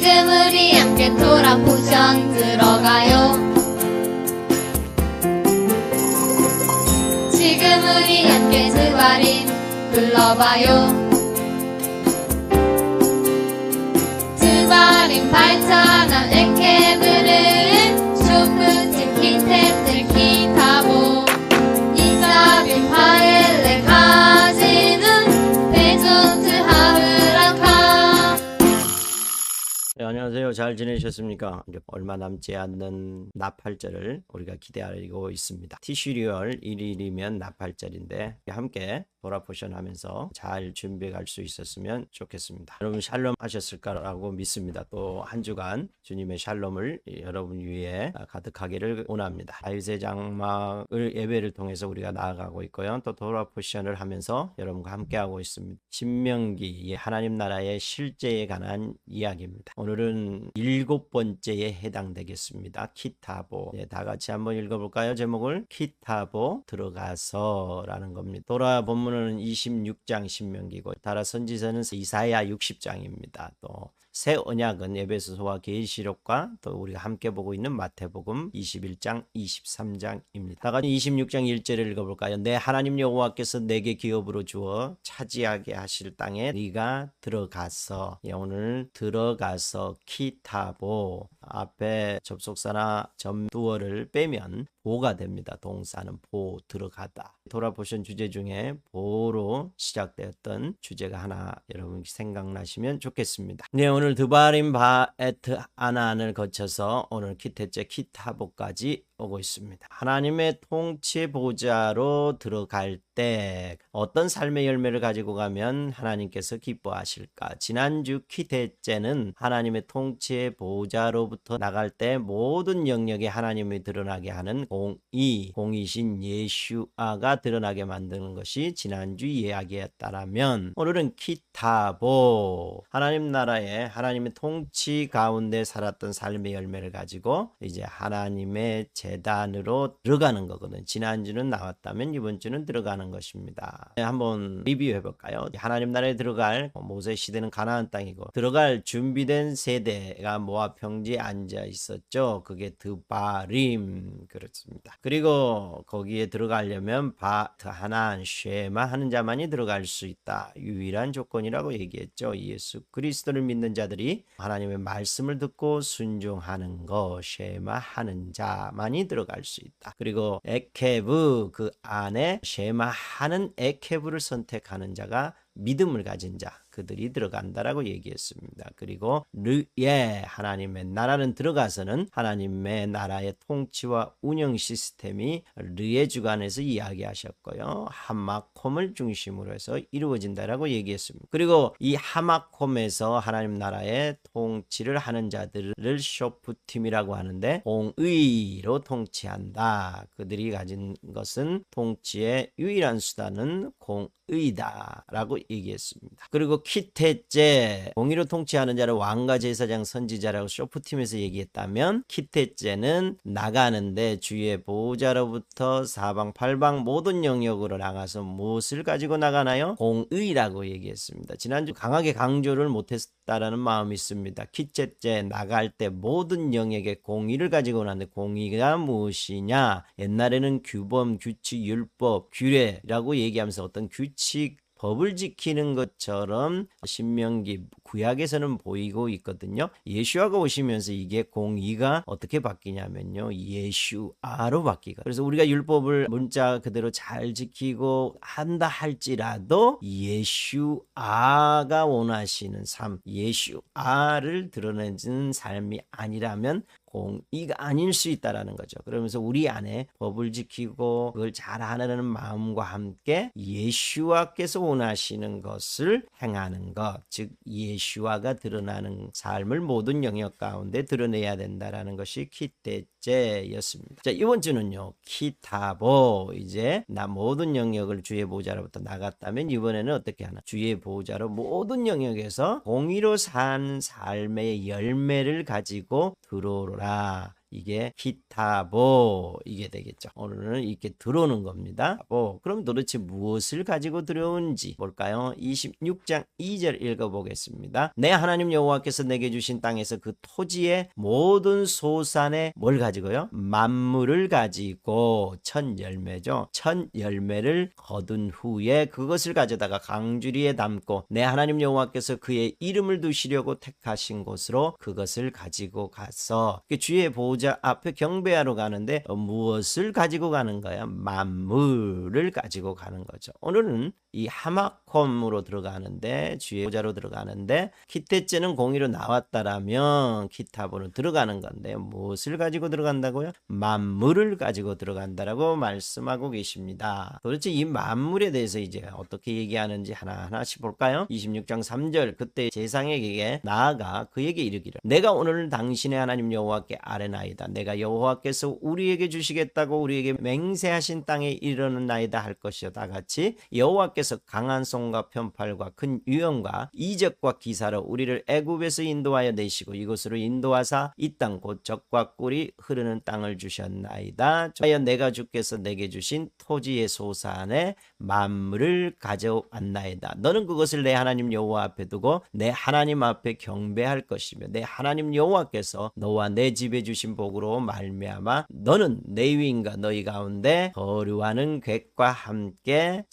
지금 우리 함께 토라 포션 들어가요. 지금 우리 함께 드바림 불러봐요. 드바림 발전한 에케브를 쇼프트 키템들 키타보 이사빌 파엘레 가지는 베조트 하브라카. 네, 안녕하세요. 잘 지내셨습니까? 이제 얼마 남지 않는 나팔절을 우리가 기대하고 있습니다. 티슈리얼 1일이면 나팔절인데 함께 도라포션 하면서 잘 준비해 갈 수 있었으면 좋겠습니다. 여러분 샬롬 하셨을까라고 믿습니다. 또 한 주간 주님의 샬롬을 여러분 위에 가득하기를 원합니다. 다윗의 장막을 예배를 통해서 우리가 나아가고 있고요. 또 도라포션을 하면서 여러분과 함께하고 있습니다. 신명기 하나님 나라의 실제에 관한 이야기입니다. 오늘은 7번째에 해당되겠습니다. 키타보. 네, 다 같이 한번 읽어볼까요? 제목을 키타보 들어가서 라는 겁니다. 도라 본문은 26장 신명기고 다라 선지서는 이사야 60장입니다. 또 새 언약은 에베소서와 계시록과 또 우리가 함께 보고 있는 마태복음 21장 23장입니다. 다 같이 26장 1절을 읽어볼까요? 내 하나님 여호와께서 내게 기업으로 주어 차지하게 하실 땅에 네가 들어가서. 오늘 들어가서 키타보 앞에 접속사나 점두어를 빼면 보가 됩니다. 동사는 보, 들어가다. 도라포션 주제 중에 보로 시작되었던 주제가 하나 여러분 생각나시면 좋겠습니다. 네, 오늘 드바림 바에트 아난을 거쳐서 오늘 키테째 키타보까지 오고 있습니다. 하나님의 통치 보좌로 들어갈 때 어떤 삶의 열매를 가지고 가면 하나님께서 기뻐하실까? 지난주 키테째는 하나님의 통치의 보좌로부터 나갈 때 모든 영역에 하나님이 드러나게 하는 공의신 예슈아가 드러나게 만드는 것이 지난주 이야기였다라면, 오늘은 키타보 하나님 나라의 하나님의 통치 가운데 살았던 삶의 열매를 가지고 이제 하나님의 재단으로 들어가는 거거든요. 지난주는 나왔다면 이번 주는 들어가는 것입니다. 한번 리뷰해 볼까요? 하나님 나라에 들어갈 모세 시대는 가나안 땅이고 들어갈 준비된 세대가 모압 평지에 앉아 있었죠. 그게 드바림 그렇습니다. 그리고 거기에 들어가려면 바트 하난 쉐마 하는 자만이 들어갈 수 있다. 유일한 조건이라고 얘기했죠. 예수 그리스도를 믿는 자들이 하나님의 말씀을 듣고 순종하는 것, 쉐마 하는 자만이 들어갈 수 있다. 그리고 에케브 그 안에 쉐마 하는 에케브를 선택하는 자가 믿음을 가진 자, 그들이 들어간다라고 얘기했습니다. 그리고 르예 하나님의 나라는 들어가서는 하나님의 나라의 통치와 운영 시스템이 르의 주관에서 이야기하셨고요. 하마콤을 중심으로 해서 이루어진다라고 얘기했습니다. 그리고 이 하마콤에서 하나님 나라의 통치를 하는 자들을 쇼프팀이라고 하는데 공의로 통치한다. 그들이 가진 것은 통치의 유일한 수단은 공의다라고 얘기했습니다. 그리고 키테째 공의로 통치하는 자를 왕과 제사장 선지자라고 쇼프팀에서 얘기했다면, 키테째는 나가는데 주의 보호자로부터 사방팔방 모든 영역으로 나가서 무엇을 가지고 나가나요? 공의라고 얘기했습니다. 지난주 강하게 강조를 못했다라는 마음이 있습니다. 키테째 나갈 때 모든 영역에 공의를 가지고 나는데 공의가 무엇이냐? 옛날에는 규범, 규칙, 율법, 규례라고 얘기하면서 어떤 규칙 법을 지키는 것처럼 신명기 구약에서는 보이고 있거든요. 예슈아가 오시면서 이게 공의가 어떻게 바뀌냐면요, 예슈아로 바뀌고, 그래서 우리가 율법을 문자 그대로 잘 지키고 한다 할지라도 예슈아가 원하시는 삶, 예슈아를 드러내는 삶이 아니라면 공의가 아닐 수 있다라는 거죠. 그러면서 우리 안에 법을 지키고 그걸 잘하는 마음과 함께 예슈아께서 원하시는 것을 행하는 것, 즉 예슈아가 드러나는 삶을 모든 영역 가운데 드러내야 된다라는 것이 키테째였습니다. 자, 이번 주는요, 키타보. 이제 나 모든 영역을 주의 보호자로부터 나갔다면 이번에는 어떻게 하나? 주의 보호자로 모든 영역에서 공의로 산 삶의 열매를 가지고 들어오라. 이게 키타보 이게 되겠죠. 오늘은 이렇게 들어오는 겁니다. 그럼 도대체 무엇을 가지고 들어온지 볼까요? 26장 2절 읽어보겠습니다. 내 하나님 여호와께서 내게 주신 땅에서 그 토지의 모든 소산에 뭘 가지고요? 만물을 가지고 첫 열매죠. 첫 열매를 거둔 후에 그것을 가져다가 강주리에 담고 내 하나님 여호와께서 그의 이름을 두시려고 택하신 곳으로 그것을 가지고 가서 주의 보호자 앞에 경배하러 가는데 무엇을 가지고 가는 거야? 만물을 가지고 가는 거죠. 오늘은 이 하마콤으로 들어가는데 주의 보호자로 들어가는데 키테째는 공의로 나왔다라면 키타보는 들어가는 건데 무엇을 가지고 들어간다고요? 만물을 가지고 들어간다라고 말씀하고 계십니다. 도대체 이 만물에 대해서 이제 어떻게 얘기하는지 하나하나씩 볼까요? 26장 3절 그때 제사장에게 나아가 그에게 이르기를 내가 오늘 당신의 하나님 여호와께 아뢰나이다. 내가 여호와께서 우리에게 주시겠다고 우리에게 맹세하신 땅에 이르는 나이다 할 것이요. 다 같이 여호와께서 강한 손과 편팔과 큰 위엄과 이적과 기사로 우리를 애굽에서 인도하여 내시고 이곳으로 인도하사 이 땅 곧 젖과 꿀이 흐르는 땅을 주셨나이다. 하여 내가 주께서 내게 주신 토지의 소산에 만물을 가져왔나이다. 너는 그것을 내 하나님 여호와 앞에 두고 내 하나님 앞에 경배할 것이며 내 하나님 여호와께서 너와 내 집에 주신 복으로 말미암아 너는 레위인과 너희 가운데 거류하는 객과 함께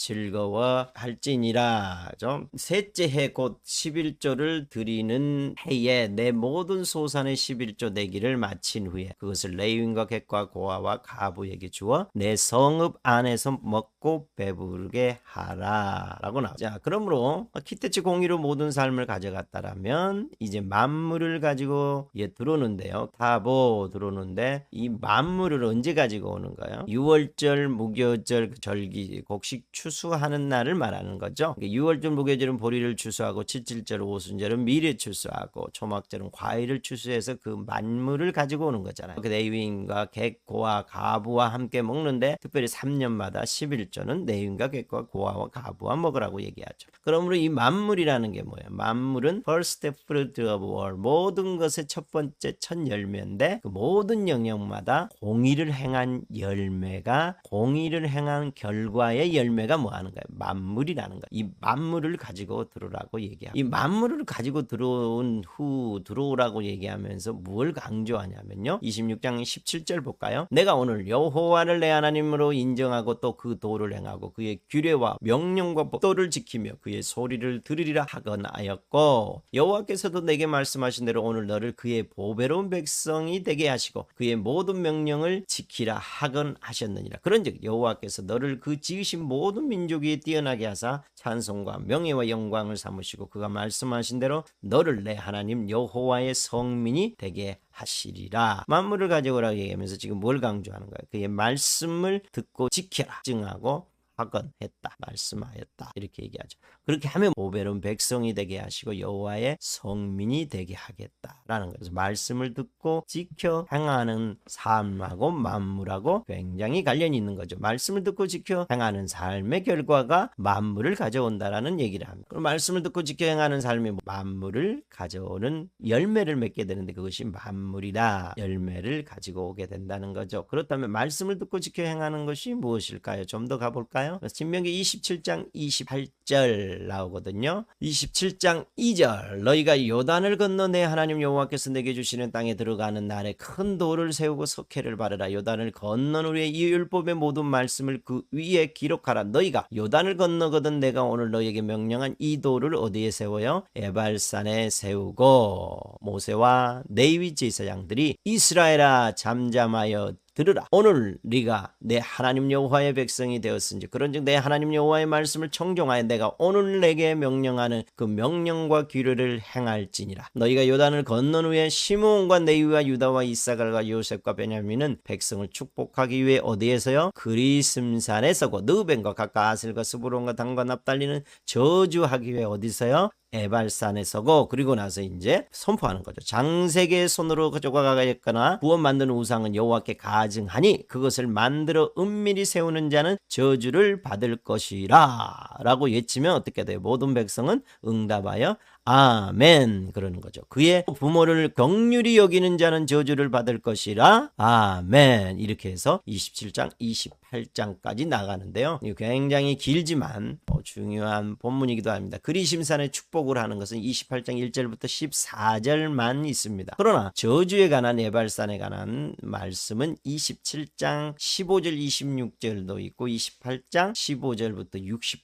즐거워할지니라. 셋째 해 곧 11조를 드리는 해에 내 모든 소산의 11조 내기를 마친 후에 그것을 레위인과 객과 고아와 가부에게 주어 내 성읍 안에서 먹고 배부르게 하라 라고 나오죠. 자, 그러므로 키테치 공의로 모든 삶을 가져갔다라면 이제 만물을 가지고 들어오는데요. 타보 들어오는데 이 만물을 언제 가지고 오는 거예요? 6월절 무교절 절기 곡식 추수하는 날을 말하는 거죠. 6월절 무교절은 보리를 추수하고 칠칠절 오순절은 밀을 추수하고 초막절은 과일을 추수해서 그 만물을 가지고 오는 거잖아요. 레위인과 객, 고아, 가부와 함께 먹는데 특별히 3년마다 11조는 레위인과 객과 고아와 가부와 먹으라고 얘기하죠. 그러므로 이 만물이라는 게 뭐예요? 만물은 first fruit of all 모든 것의 첫 번째 첫 열매인데 그 모든 영역마다 공의를 행한 열매가 공의를 행한 결과의 열매가 뭐 하는 거예요? 만물이라는 거예요. 이 만물을 가지고 들어오라고 얘기하고 이 만물을 가지고 들어온 후 들어오라고 얘기하면서 뭘 강조하냐면요. 26장 17절 볼까요? 내가 오늘 여호와를 내 하나님으로 인정하고 또 그 도를 행하고 그의 규례와 명령과 법도를 지키며 그의 소리를 들으리라 하거나였고 여호와께서도 내게 말씀하신 대로 오늘 너를 그의 보배로운 백성이 되게 하시고 그의 모든 명령을 지키라 하건하셨느니라. 그런즉 여호와께서 너를 그 지으신 모든 민족 위에 뛰어나게 하사 찬송과 명예와 영광을 삼으시고 그가 말씀하신 대로 너를 내 하나님 여호와의 성민이 되게 하시리라. 만물을 가져오라고 얘기하면서 지금 뭘 강조하는 거예요? 그의 말씀을 듣고 지켜라. 증하고 하건했다. 말씀하였다. 이렇게 얘기하죠. 그렇게 하면 보배로운 백성이 되게 하시고 여호와의 성민이 되게 하겠다라는 거죠. 말씀을 듣고 지켜 행하는 삶하고 만물하고 굉장히 관련이 있는 거죠. 말씀을 듣고 지켜 행하는 삶의 결과가 만물을 가져온다라는 얘기를 합니다. 그럼 말씀을 듣고 지켜 행하는 삶이 만물을 가져오는 열매를 맺게 되는데 그것이 만물이다. 열매를 가지고 오게 된다는 거죠. 그렇다면 말씀을 듣고 지켜 행하는 것이 무엇일까요? 좀 더 가볼까요? 신명기 27장 28절 나오거든요. 27장 2절 너희가 요단을 건너 내 하나님 여호와께서 내게 주시는 땅에 들어가는 날에 큰 돌을 세우고 석회를 바르라. 요단을 건넌 후에 이 율법의 모든 말씀을 그 위에 기록하라. 너희가 요단을 건너거든 내가 오늘 너희에게 명령한 이 돌을 어디에 세워요? 에발산에 세우고 모세와 레위 제사장들이 이스라엘아 잠잠하여 들으라. 오늘 네가 내 하나님 여호와의 백성이 되었은지 그런즉 내 하나님 여호와의 말씀을 청종하여 내가 오늘 내게 명령하는 그 명령과 규례를 행할지니라. 너희가 요단을 건넌 후에 시므온과 레위와 유다와 이사갈과 요셉과 베냐민은 백성을 축복하기 위해 어디에서요? 그리심산에 서고 느벤과 각각 아셀과 스브론과 단과 납달리는 저주하기 위해 어디서요? 에발산에 서고 그리고 나서 이제 선포하는 거죠. 장색의 손으로 조각하였거나 구워 만드는 우상은 여호와께 가증하니 그것을 만들어 은밀히 세우는 자는 저주를 받을 것이라 라고 외치면 어떻게 돼요? 모든 백성은 응답하여 아멘 그러는 거죠. 그의 부모를 긍휼히 여기는 자는 저주를 받을 것이라. 아멘. 이렇게 해서 27장 28장까지 나가는데요. 굉장히 길지만 중요한 본문이기도 합니다. 그리심산의 축복을 하는 것은 28장 1절부터 14절만 있습니다. 그러나 저주에 관한 에발산에 관한 말씀은 27장 15절 26절도 있고 28장 15절부터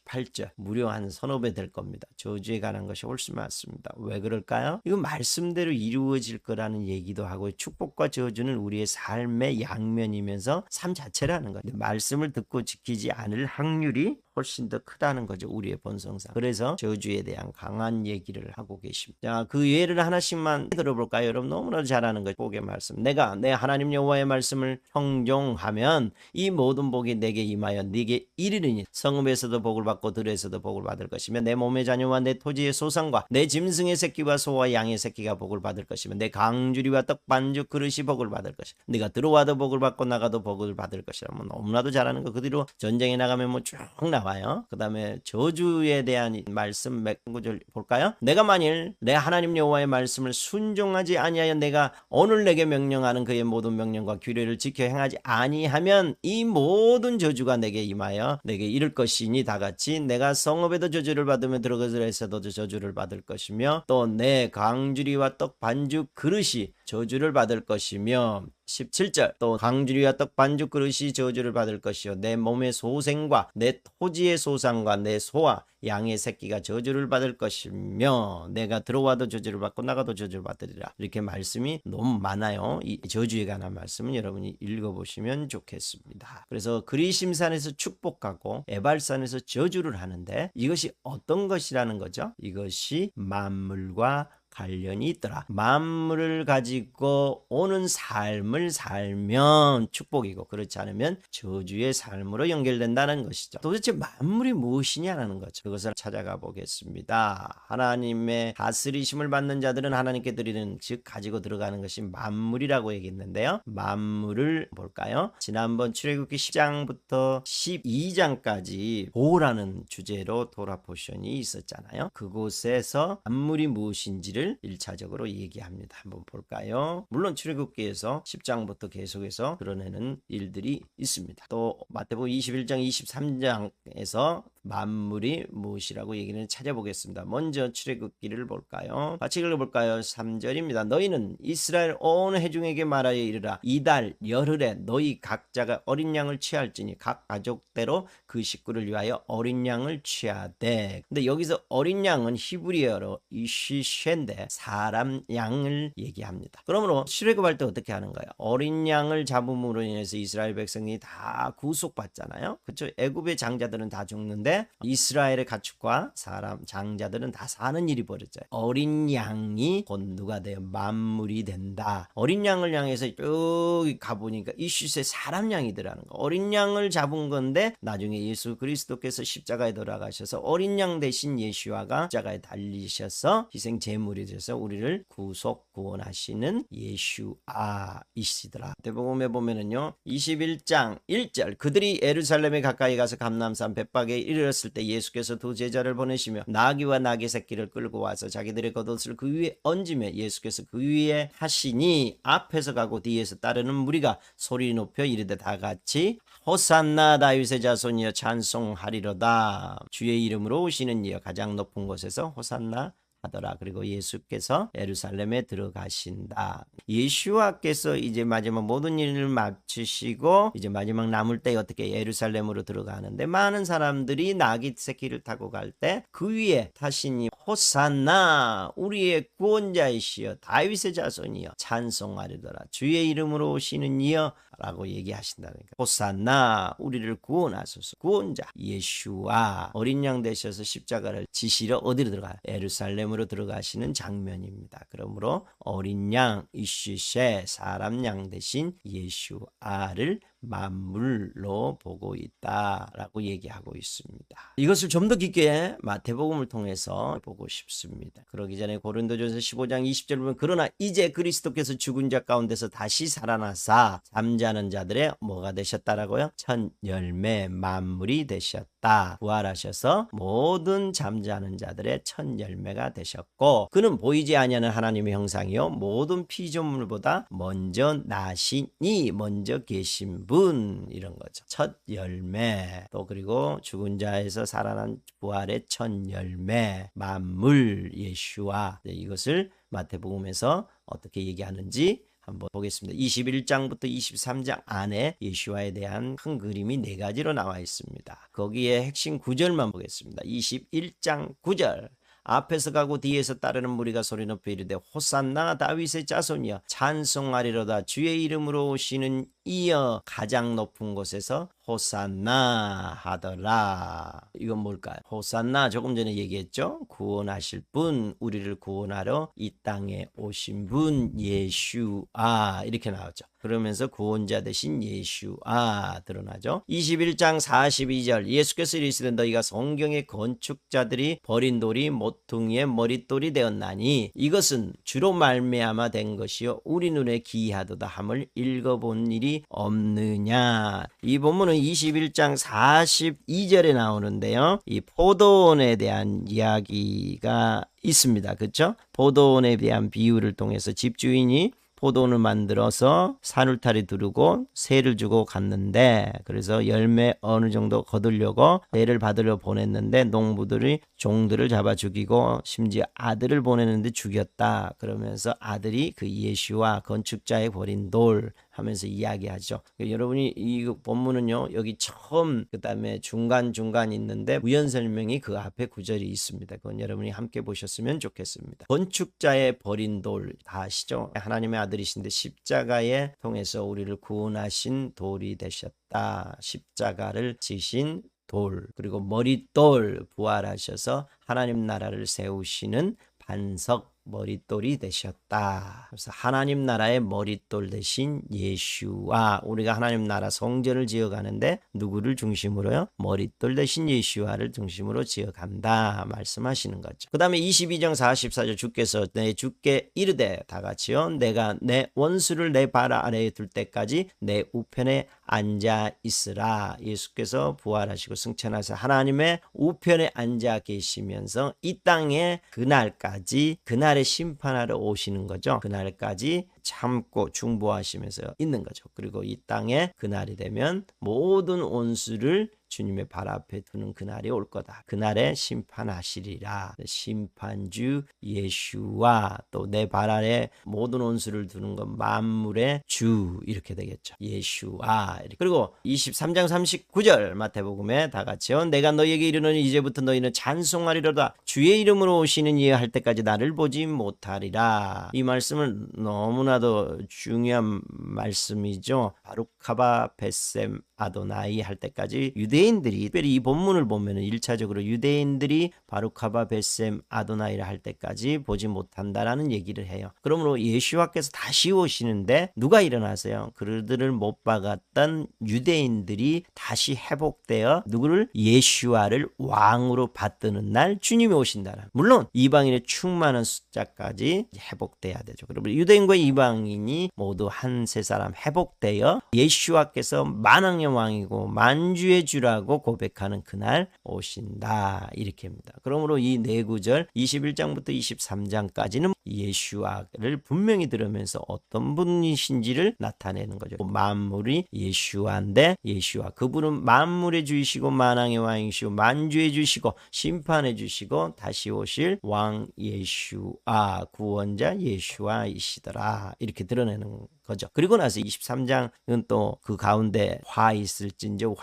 68절 무려 한 서너 배 될 겁니다. 저주에 관한 것이 훨씬 많습니다. 왜 그럴까요? 이건 말씀대로 이루어질 거라는 얘기도 하고 축복과 저주는 우리의 삶의 양면이면서 삶 자체라는 거예요. 말씀을 듣고 지키지 않을 확률이 훨씬 더 크다는 거죠. 우리의 본성상. 그래서 저주에 대한 강한 얘기를 하고 계십니다. 자, 그 예를 하나씩만 들어볼까요? 여러분 너무나도 잘 아는 거죠. 복의 말씀. 내가 내 하나님 여호와의 말씀을 형종하면 이 모든 복이 내게 임하여 네게 이르리니 성읍에서도 복을 받고 들에서도 복을 받을 것이며 내 몸의 자녀와 내 토지의 소산과 내 짐승의 새끼와 소와 양의 새끼가 복을 받을 것이며 내 강주리와 떡 반죽 그릇이 복을 받을 것이며 네가 들어와도 복을 받고 나가도 복을 받을 것이라. 뭐 너무나도 잘하는 거. 그 뒤로 전쟁에 나가면 뭐 쭉 나와요. 그 다음에 저주에 대한 말씀 몇 구절 볼까요? 내가 만일 내 하나님 여호와의 말씀을 순종하지 아니하여 내가 오늘 내게 명령하는 그의 모든 명령과 규례를 지켜 행하지 아니하면 이 모든 저주가 내게 임하여 내게 이를 것이니 다같이 내가 성읍에도 저주를 받으며 들어가서도 저주를 받을 것이며 또 내 강주리와 떡 반죽 그릇이 저주를 받을 것이며 17절 또 강주리와 떡 반죽 그릇이 저주를 받을 것이요 내 몸의 소생과 내 토지의 소산과 내 소와 양의 새끼가 저주를 받을 것이며 내가 들어와도 저주를 받고 나가도 저주를 받으리라. 이렇게 말씀이 너무 많아요. 이 저주에 관한 말씀은 여러분이 읽어보시면 좋겠습니다. 그래서 그리심산에서 축복하고 에발산에서 저주를 하는데 이것이 어떤 것이라는 거죠? 이것이 만물과 관련이 있더라. 만물을 가지고 오는 삶을 살면 축복이고 그렇지 않으면 저주의 삶으로 연결된다는 것이죠. 도대체 만물이 무엇이냐는 거죠. 그것을 찾아가 보겠습니다. 하나님의 다스리심을 받는 자들은 하나님께 드리는 즉 가지고 들어가는 것이 만물이라고 얘기했는데요. 만물을 볼까요? 지난번 출애굽기 10장부터 12장까지 보호라는 주제로 토라 포션이 있었잖아요. 그곳에서 만물이 무엇인지를 1차적으로 얘기합니다. 한번 볼까요? 물론 출애굽기에서 10장부터 계속해서 드러내는 일들이 있습니다. 또 마태복음 21장 23장에서 만물이 무엇이라고 얘기는 찾아보겠습니다. 먼저 출애굽기를 볼까요? 같이 읽어볼까요? 3절입니다. 너희는 이스라엘 온 회중에게 말하여 이르라. 이달 열흘에 너희 각자가 어린 양을 취할지니 각 가족대로 그 식구를 위하여 어린 양을 취하되. 근데 여기서 어린 양은 히브리어로 이시셴데 사람 양을 얘기합니다. 그러므로 출애굽할 때 어떻게 하는 거예요? 어린 양을 잡음으로 인해서 이스라엘 백성이 다 구속받잖아요. 그렇죠? 애굽의 장자들은 다 죽는데 이스라엘의 가축과 사람 장자들은 다 사는 일이 벌어져요. 어린 양이 곧 누가 돼요? 만물이 된다. 어린 양을 향해서 쭉 가보니까 이슈세 사람 양이더라는 거. 어린 양을 잡은 건데 나중에 예수 그리스도께서 십자가에 돌아가셔서 어린 양 대신 예수와가 십자가에 달리셔서 희생 제물이 돼서 우리를 구속 구원하시는 예수아이시더라. 대복음에 보면은요 21장 1절 그들이 예루살렘에 가까이 가서 감람산 벳박에 이르렀을 때 예수께서 두 제자를 보내시며 나귀와 나귀 새끼를 끌고 와서 자기들의 겉옷을 그 위에 얹으며 예수께서 그 위에 하시니 앞에서 가고 뒤에서 따르는 무리가 소리 높여 이르되 다 같이 호산나 다윗의 자손이여 찬송하리로다. 주의 이름으로 오시는 이여 가장 높은 곳에서 호산나 하더라. 그리고 예수께서 예루살렘에 들어가신다. 예수와께서 이제 마지막 모든 일을 마치시고 이제 마지막 남을 때 어떻게 예루살렘으로 들어가는데 많은 사람들이 나귀 새끼를 타고 갈 때 그 위에 타시니 호산나 우리의 구원자이시여 다윗의 자손이여 찬송하리더라. 주의 이름으로 오시는 이여 라고 얘기하신다니까. 호산나 우리를 구원하소서. 구원자 예수와 어린 양 되셔서 십자가를 지시러 어디로 들어가요? 예루살렘으로 들어가시는 장면입니다. 그러므로 어린 양 이슈쉐 사람 양 대신 예수아를 만물로 보고 있다라고 얘기하고 있습니다. 이것을 좀 더 깊게 마태복음을 통해서 보고 싶습니다. 그러기 전에 고린도전서 15장 20절 보면 그러나 이제 그리스도께서 죽은 자 가운데서 다시 살아나사 잠자는 자들의 뭐가 되셨다라고요? 첫 열매 만물이 되셨다. 되셨다. 부활하셔서 모든 잠자는 자들의 첫 열매가 되셨고 그는 보이지 아니하는 하나님의 형상이요 모든 피조물보다 먼저 나시니 먼저 계신 분 이런 거죠. 첫 열매 또 그리고 죽은 자에서 살아난 부활의 첫 열매 만물 예수와 이것을 마태복음에서 어떻게 얘기하는지 한번 보겠습니다. 21장부터 23장 안에 예수와에 대한 큰 그림이 4가지로 나와 있습니다. 거기에 핵심 9절만 보겠습니다. 21장 9절 앞에서 가고 뒤에서 따르는 무리가 소리 높여 이르되 호산나 다윗의 자손이여 찬송하리로다 주의 이름으로 오시는 이어 가장 높은 곳에서 호산나 하더라. 이건 뭘까요? 호산나 조금 전에 얘기했죠. 구원하실 분, 우리를 구원하러 이 땅에 오신 분 예수아 이렇게 나왔죠. 그러면서 구원자 되신 예수아 드러나죠. 21장 42절 예수께서 이르시되 너희가 성경의 건축자들이 버린 돌이 모퉁이의 머릿돌이 되었나니 이것은 주로 말미암아 된 것이요 우리 눈에 기이하도다 함을 읽어본 일이 없느냐. 이 본문은 21장 42절에 나오는데요. 이 포도원에 대한 이야기가 있습니다. 그렇죠? 포도원에 대한 비유를 통해서 집주인이 포도원을 만들어서 산울타리 두르고 세를 주고 갔는데 그래서 열매 어느 정도 거두려고 세를 받으려 보냈는데 농부들이 종들을 잡아 죽이고 심지어 아들을 보내는데 죽였다. 그러면서 아들이 그 예수와 건축자의 버린 돌 하면서 이야기하죠. 여러분이 이 본문은요. 여기 처음 그다음에 중간 있는데 우연 설명이 그 앞에 구절이 있습니다. 그건 여러분이 함께 보셨으면 좋겠습니다. 건축자의 버린 돌 다 아시죠? 하나님의 아들이신데 십자가에 통해서 우리를 구원하신 돌이 되셨다. 십자가를 지신 돌 그리고 머릿돌 부활하셔서 하나님 나라를 세우시는 반석 머릿돌이 되셨다. 그래서 하나님 나라의 머릿돌 대신 예수와 우리가 하나님 나라 성전을 지어가는데 누구를 중심으로요? 머릿돌 대신 예수와를 중심으로 지어간다 말씀하시는 거죠. 그 다음에 22장 44절 주께서 내 주께 이르되 다 같이요. 내가 내 원수를 내 발 아래에 둘 때까지 내 우편에 앉아 있으라. 예수께서 부활하시고 승천하셔서 하나님의 우편에 앉아 계시면서 이 땅에 그날까지 그날의 심판하러 오시는 거죠. 그날까지 참고 중보하시면서 있는 거죠. 그리고 이 땅에 그날이 되면 모든 원수를 주님의 발 앞에 두는 그날이 올 거다. 그날에 심판하시리라. 심판주 예수와 또 내 발 아래 모든 원수를 두는 것 만물의 주 이렇게 되겠죠. 예수와. 그리고 23장 39절 마태복음에 다 같이요. 내가 너희에게 이르노니 이제부터 너희는 찬송하리로다. 주의 이름으로 오시는 이에 할 때까지 나를 보지 못하리라. 이 말씀은 너무나도 중요한 말씀이죠. 바루카바 벳셈 아도나이 할 때까지 유대인들이 특별히 이 본문을 보면 1차적으로 유대인들이 바루카바 벳셈 아도나이를 할 때까지 보지 못한다라는 얘기를 해요. 그러므로 예수와께서 다시 오시는데 누가 일어나세요? 그들을 못 박았던 유대인들이 다시 회복되어 누구를? 예수와를 왕으로 받드는 날 주님이 오신다는. 물론 이방인의 충만한 숫자까지 회복돼야 되죠. 그러면 유대인과 이방인이 모두 한 세 사람 회복되어 예수와께서 만왕의 왕이고 만주의 주라고 고백하는 그날 오신다 이렇게입니다. 그러므로 이 네 구절 21장부터 23장까지는 예수와를 분명히 들으면서 어떤 분이신지를 나타내는 거죠. 만물이 예수와인데 예수와 그분은 만물의 주이시고 만왕의 왕이시고 만주의 주시고 심판해 주시고 다시 오실 왕 예수와 구원자 예수와이시더라 이렇게 드러내는 거죠. 그리고 나서 23장은 또 그 가운데 화 있을진저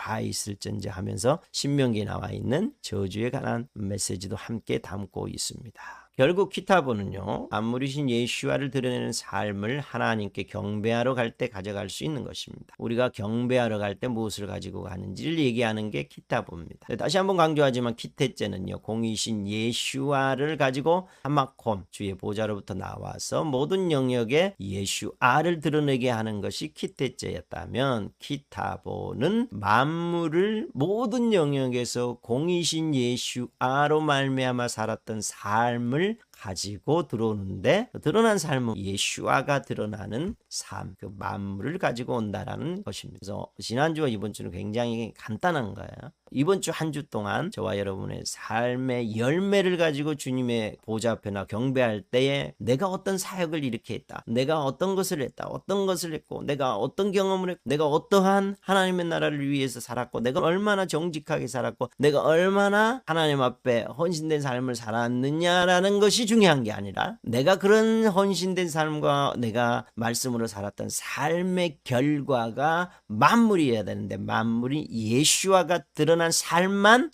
하면서 신명기에 나와 있는 저주에 관한 메시지도 함께 담고 있습니다. 결국 키타보는요. 만물이신 예수와를 드러내는 삶을 하나님께 경배하러 갈 때 가져갈 수 있는 것입니다. 우리가 경배하러 갈 때 무엇을 가지고 가는지를 얘기하는 게 키타보입니다. 다시 한번 강조하지만 키테째는요. 공이신 예수와를 가지고 하마콤 주의 보좌로부터 나와서 모든 영역에 예수아를 드러내게 하는 것이 키테째였다면 키타보는 만물을 모든 영역에서 공이신 예수아로 말미암아 살았던 삶을 가지고 들어오는데 드러난 삶은 예수아가 드러나는 삶, 그 만물을 가지고 온다라는 것입니다. 그래서 지난주와 이번 주는 굉장히 간단한 거예요. 이번 주 한 주 동안 저와 여러분의 삶의 열매를 가지고 주님의 보좌 앞에 나 경배할 때에 내가 어떤 사역을 이렇게 했다, 내가 어떤 것을 했다, 어떤 것을 했고, 내가 어떤 경험을 했고, 내가 어떠한 하나님의 나라를 위해서 살았고, 내가 얼마나 정직하게 살았고, 내가 얼마나 하나님 앞에 헌신된 삶을 살았느냐라는 것이 중요한 게 아니라 내가 그런 헌신된 삶과 내가 말씀으로 살았던 삶의 결과가 만물이어야 되는데, 만물이 예수아가 드러난 삶만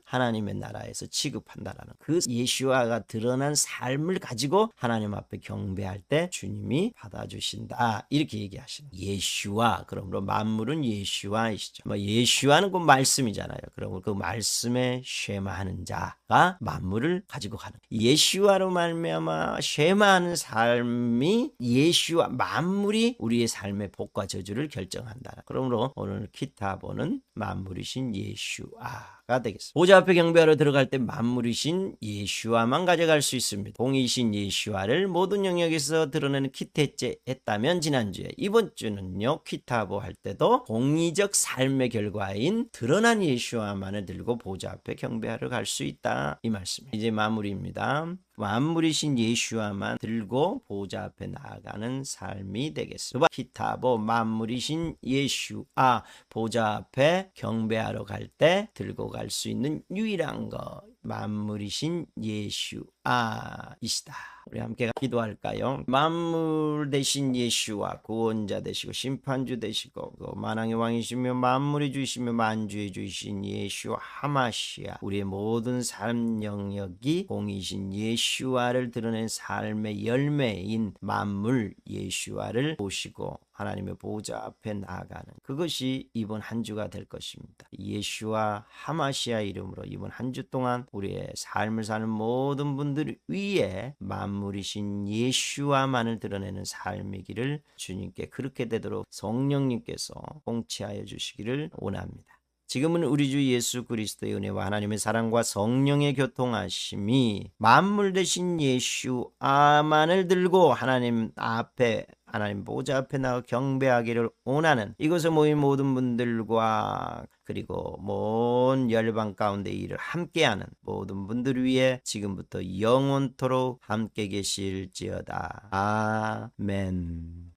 하나님의 나라에서 취급한다라는, 그 예수아가 드러난 삶을 가지고 하나님 앞에 경배할 때 주님이 받아주신다, 이렇게 얘기하시는 예수아. 그러므로 만물은 예수아이시죠. 예수아는 그 말씀이잖아요. 그러면 그 말씀에 쉐마하는 자가 만물을 가지고 가는, 예수아로 말미암아 쉐마하는 삶이 예수아, 만물이 우리의 삶의 복과 저주를 결정한다. 그러므로 오늘 키타보는 만물이신 예수아가 되겠습니다. 보좌 앞에 경배하러 들어갈 때 만물이신 예수아만 가져갈 수 있습니다. 공이신 예수아를 모든 영역에서 드러내는 키테째 했다면 지난주에, 이번 주는요 키타보 할 때도 공의적 삶의 결과인 드러난 예수아만을 들고 보좌 앞에 경배하러 갈 수 있다, 이 말씀입니다. 이제 마무리입니다. 만물이신 예수아만 들고 보좌 앞에 나아가는 삶이 되겠습니다. 키타보 만물이신 예수아, 보좌 앞에 경배하러 갈 때 들고 갈 수 있는 유일한 것, 만물이신 예수아이시다. 우리 함께 기도할까요? 만물 되신 예수와 구원자 되시고 심판주 되시고 만왕의 왕이시며 만물의 주이시며 만주의 주이신 예수 하마시아, 우리의 모든 삶 영역이 공이신 예수와를 드러낸 삶의 열매인 만물 예수와를 보시고 하나님의 보좌 앞에 나아가는, 그것이 이번 한 주가 될 것입니다. 예수와 하마시아 이름으로 이번 한 주 동안 우리의 삶을 사는 모든 분들 위에 만물이신 예수와만을 드러내는 삶이기를 주님께 그렇게 되도록 성령님께서 통치하여 주시기를 원합니다. 지금은 우리 주 예수 그리스도의 은혜와 하나님의 사랑과 성령의 교통하심이 만물 되신 예수아만을 들고 하나님 앞에, 하나님 보좌 앞에 나가 경배하기를 원하는 이곳에 모인 모든 분들과 그리고 먼 열방 가운데 일을 함께하는 모든 분들 위해 지금부터 영원토록 함께 계실지어다. 아멘.